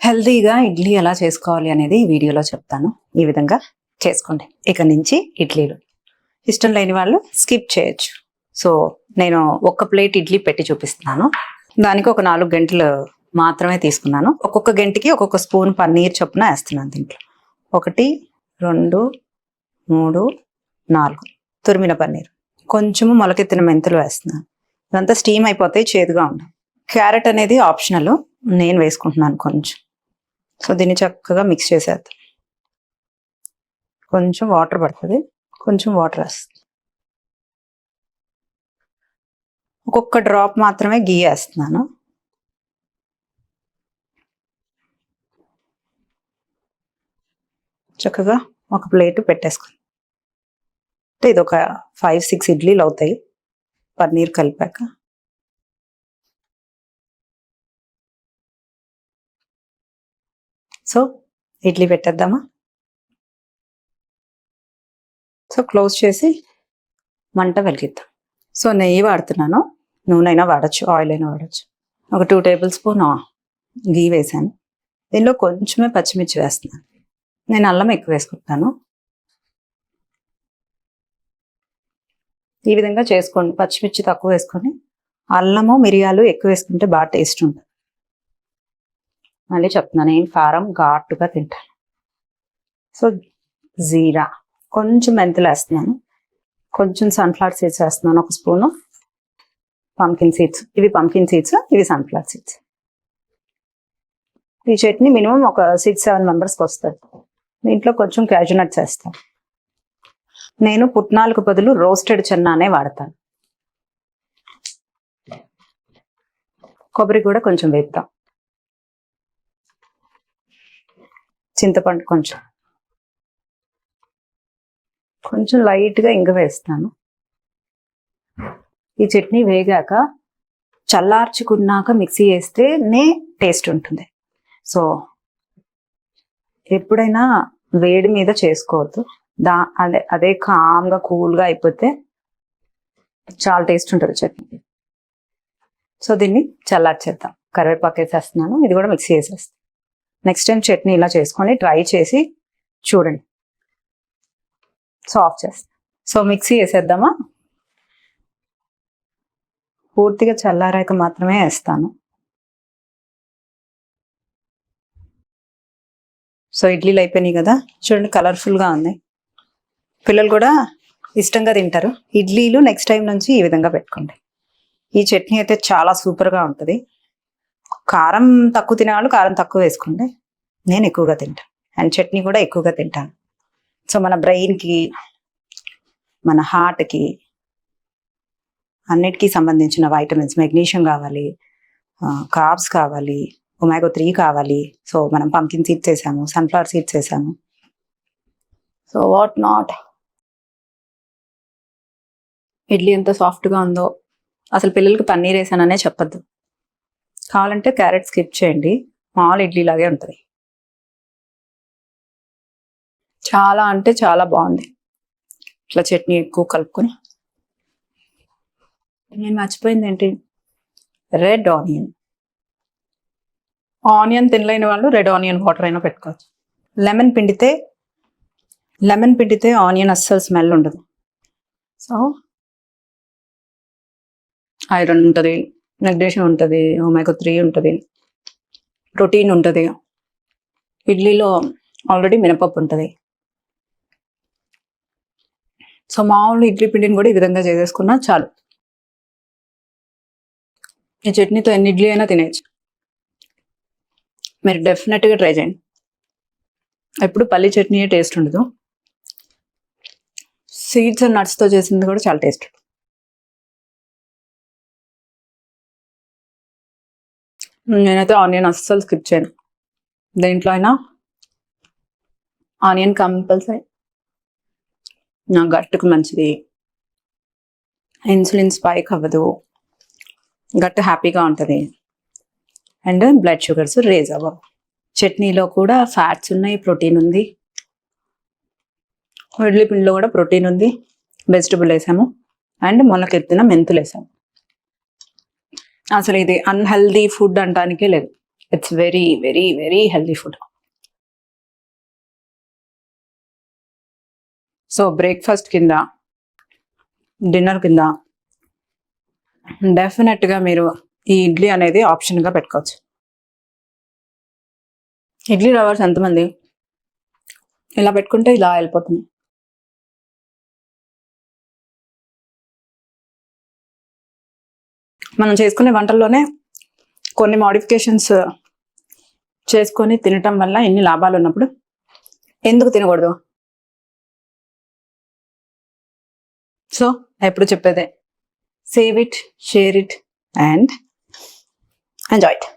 హెల్తీగా ఇడ్లీ ఎలా చేసుకోవాలి అనేది ఈ వీడియోలో చెప్తాను. ఈ విధంగా చేసుకోండి. ఇక నుంచి ఇడ్లీలు ఇష్టం లేని వాళ్ళు స్కిప్ చేయొచ్చు. సో నేను ఒక ప్లేట్ ఇడ్లీ పెట్టి చూపిస్తున్నాను. దానికి ఒక 4 గంటలు మాత్రమే తీసుకున్నాను. ఒక్కొక్క గంటకి ఒక్కొక్క స్పూన్ పన్నీర్ చొప్పున వేస్తున్నాను. దీంట్లో 1, 2, 3, 4 తురిమిన పన్నీర్, కొంచెము మొలకెత్తిన మెంతులు వేస్తున్నాను. ఇదంతా స్టీమ్ అయిపోతాయి, చేదుగా ఉండవు. క్యారెట్ అనేది ఆప్షనల్, నేను వేసుకుంటున్నాను కొంచెం. సో దీన్ని చక్కగా మిక్స్ చేసేద్దాం. కొంచెం వాటర్ పడుతుంది, కొంచెం వాటర్ వేస్తుంది. ఒక్కొక్క డ్రాప్ మాత్రమే గీ వేస్తున్నాను. చక్కగా ఒక ప్లేట్ పెట్టేసుకుని, ఇది ఒక 5-6 ఇడ్లీలు అవుతాయి పన్నీర్ కలిపాక. సో ఇడ్లీ పెట్టేద్దామా? సో క్లోజ్ చేసి మంట వెలిగిద్దాం. సో నెయ్యి వాడుతున్నాను, నూనె అయినా వాడచ్చు, ఆయిల్ అయినా వాడచ్చు. ఒక 2 టేబుల్ స్పూన్ గీ వేసాను. దీనిలో కొంచెమే పచ్చిమిర్చి వేస్తున్నాను. నేను అల్లం ఎక్కువ వేసుకుంటాను. ఈ విధంగా చేసుకోండి. పచ్చిమిర్చి తక్కువ వేసుకొని అల్లము మిరియాలు ఎక్కువ వేసుకుంటే బాగా టేస్ట్ ఉంటుంది. మళ్ళీ చెప్తున్నాను, నేను కారం ఘాటుగా తింటాను. సో జీరా, కొంచెం మెంతులు వేస్తున్నాను, కొంచెం సన్ఫ్లవర్ సీడ్స్ వేస్తున్నాను, 1 స్పూను పంకిన్ సీడ్స్. ఇవి పంకిన్ సీడ్స్, ఇవి సన్ఫ్లవర్ సీడ్స్. ఈ చట్నీ మినిమం ఒక 6-7 మెంబర్స్కి వస్తుంది. దీంట్లో కొంచెం క్యాషూ నట్స్ వేస్తాను. నేను పుట్నాలకు బదులు రోస్టెడ్ చెన్నానే వాడతాను. కొబ్బరి కూడా కొంచెం వేపుతాం. చింతపండు కొంచెం లైట్గా ఇంగ వేస్తాను. ఈ చట్నీ వేగాక చల్లార్చుకున్నాక మిక్సీ వేస్తేనే టేస్ట్ ఉంటుంది. సో ఎప్పుడైనా వేడి మీద చేసుకోవద్దు. అదే కామ్గా కూల్గా అయిపోతే చాలా టేస్ట్ ఉంటుంది చట్నీ. సో దీన్ని చల్లార్చేద్దాం. కరివేపాకు వేసేస్తున్నాను, ఇది కూడా మిక్సీ వేసేస్తాను. నెక్స్ట్ టైం చట్నీ ఇలా చేసుకొని ట్రై చేసి చూడండి. సో ఆఫ్ చేస్తాం. సో మిక్సీ వేసేద్దామా? పూర్తిగా చల్లారాక మాత్రమే వేస్తాను. సో ఇడ్లీలు అయిపోయినాయి కదా, చూడండి కలర్ఫుల్గా ఉంది. పిల్లలు కూడా ఇష్టంగా తింటారు. ఇడ్లీలు నెక్స్ట్ టైం నుంచి ఈ విధంగా పెట్టుకోండి. ఈ చట్నీ అయితే చాలా సూపర్గా ఉంటుంది. కారం తక్కువ తినేవాళ్ళు కారం తక్కువ వేసుకోండి. నేను ఎక్కువగా తింటాను, అండ్ చట్నీ కూడా ఎక్కువగా తింటాను. సో మన బ్రెయిన్కి, మన హార్ట్కి, అన్నిటికీ సంబంధించిన వైటమిన్స్, మెగ్నీషియం కావాలి, కార్బ్స్ కావాలి, ఒమేగా 3 కావాలి. సో మనం పంకిన్ సీడ్స్ వేసాము, సన్ఫ్లవర్ సీడ్స్ వేసాము. So what not. ఇడ్లీ ఎంత సాఫ్ట్గా ఉందో. అసలు పిల్లలకి పన్నీర్ వేసాననే చెప్పద్దు. కావాలంటే క్యారెట్ స్కిప్ చేయండి, మామూలు ఇడ్లీ లాగే ఉంటుంది. చాలా అంటే చాలా బాగుంది. ఇట్లా చట్నీ ఎక్కువ కలుపుకొని. నేను మర్చిపోయింది ఏంటి, రెడ్ ఆనియన్ తినలేని వాళ్ళు రెడ్ ఆనియన్ వాటర్ అయినా పెట్టుకోవచ్చు. లెమన్ పిండితే ఆనియన్ అస్సలు స్మెల్ ఉండదు. సో ఐరన్ ఉంటుంది, మెగ్నీషియం ఉంటుంది, ఒమేగా 3 ఉంటుంది, ప్రోటీన్ ఉంటుంది. ఇడ్లీలో ఆల్రెడీ మినపప్పు ఉంటుంది. సో మామూలు ఇడ్లీ పిండిని కూడా ఈ విధంగా చేసేసుకున్నా చాలు. ఈ చట్నీతో ఎన్ని ఇడ్లీ అయినా తినేయచ్చు. మీరు డెఫినెట్గా ట్రై చేయండి. ఎప్పుడు పల్లి చట్నీయే టేస్ట్ ఉండదు, సీడ్స్ అండ్ నట్స్తో చేసింది కూడా చాలా టేస్ట్. నేనైతే ఆనియన్ అస్సలు స్కిప్ చేయను. దేంట్లో అయినా ఆనియన్ కంపల్సరీ. నా గట్టుకు మంచిది, ఇన్సులిన్ స్పైక్ అవ్వదు, గట్టు హ్యాపీగా ఉంటుంది, అండ్ బ్లడ్ షుగర్స్ రేజ్ అవ్వవు. చట్నీలో కూడా ఫ్యాట్స్ ఉన్నాయి, ప్రోటీన్ ఉంది. ఇడ్లీ పిండిలో కూడా ప్రోటీన్ ఉంది. వెజిటబుల్ వేసాము, అండ్ మొలకెత్తిన మెంతులు వేసాము. అసలు ఇది అన్హెల్దీ ఫుడ్ అంటానికే లేదు. It's very very very healthy food. So breakfast కింద, డిన్నర్ కింద డెఫినెట్గా మీరు ఈ ఇడ్లీ అనేది ఆప్షన్గా పెట్టుకోవచ్చు. ఇడ్లీ లవర్స్ ఎంతమంది ఇలా పెట్టుకుంటే ఇలా వెళ్ళిపోతుంది. మనం చేసుకునే వంటల్లోనే కొన్ని మోడిఫికేషన్స్ చేసుకొని తినటం వల్ల ఎన్ని లాభాలు ఉన్నప్పుడు ఎందుకు తినకూడదు? సో ఎప్పుడు చెప్పేదే, save it, share it and enjoy it.